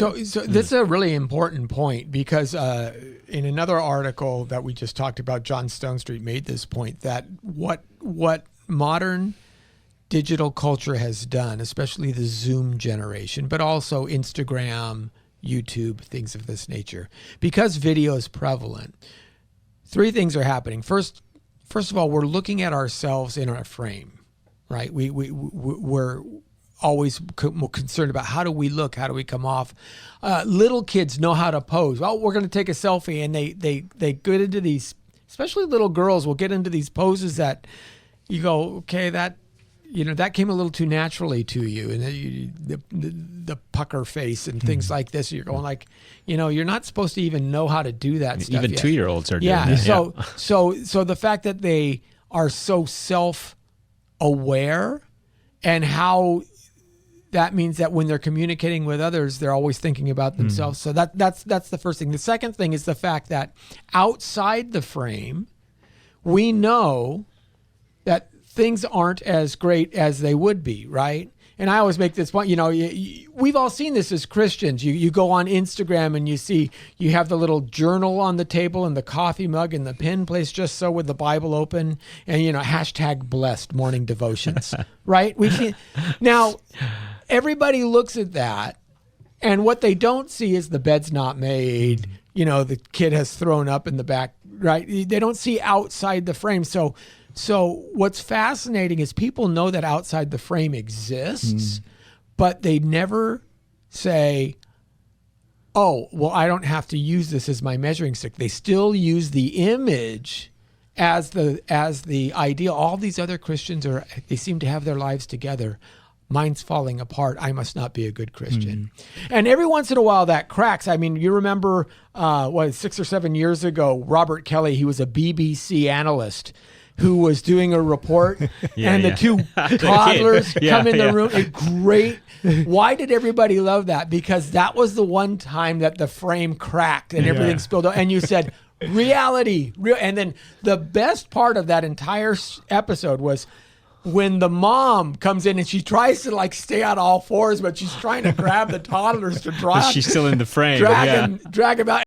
So this is a really important point because in another article that we just talked about, John Stonestreet made this point that what modern digital culture has done, especially the Zoom generation, but also Instagram, YouTube, things of this nature, because video is prevalent, three things are happening. First of all, we're looking at ourselves in our frame, right? We're always concerned about how do we look, how do we come off. Little kids know how to pose. Well, we're going to take a selfie, and they get into these, especially little girls will get into these poses that you go, okay, that came a little too naturally to you, and the pucker face and things like this. You're going like, you're not supposed to even know how to do that stuff. Even yet. 2-year-olds are doing that. So the fact that they are so self-aware, and how that means that when they're communicating with others, they're always thinking about themselves. So that's the first thing. The second thing is the fact that outside the frame, we know that things aren't as great as they would be, right? And I always make this point, we've all seen this as Christians. You go on Instagram and you see you have the little journal on the table and the coffee mug and the pen placed just so with the Bible open and, #blessed morning devotions, right? We've seen. Now, everybody looks at that, and what they don't see is the bed's not made. The kid has thrown up in the back, right? They don't see outside the frame. So what's fascinating is people know that outside the frame exists, but they never say, oh, well, I don't have to use this as my measuring stick. They still use the image as the ideal. All these other Christians they seem to have their lives together. Mine's falling apart. I must not be a good Christian. And every once in a while that cracks. I mean, you remember 6 or 7 years ago, Robert Kelly, he was a BBC analyst who was doing a report, and the two toddlers come in the room. Great. Why did everybody love that? Because that was the one time that the frame cracked and everything spilled out. And you said, reality. And then the best part of that entire episode was when the mom comes in and she tries to stay on all fours, but she's trying to grab the toddlers to drag. She's still in the frame. Drag him out.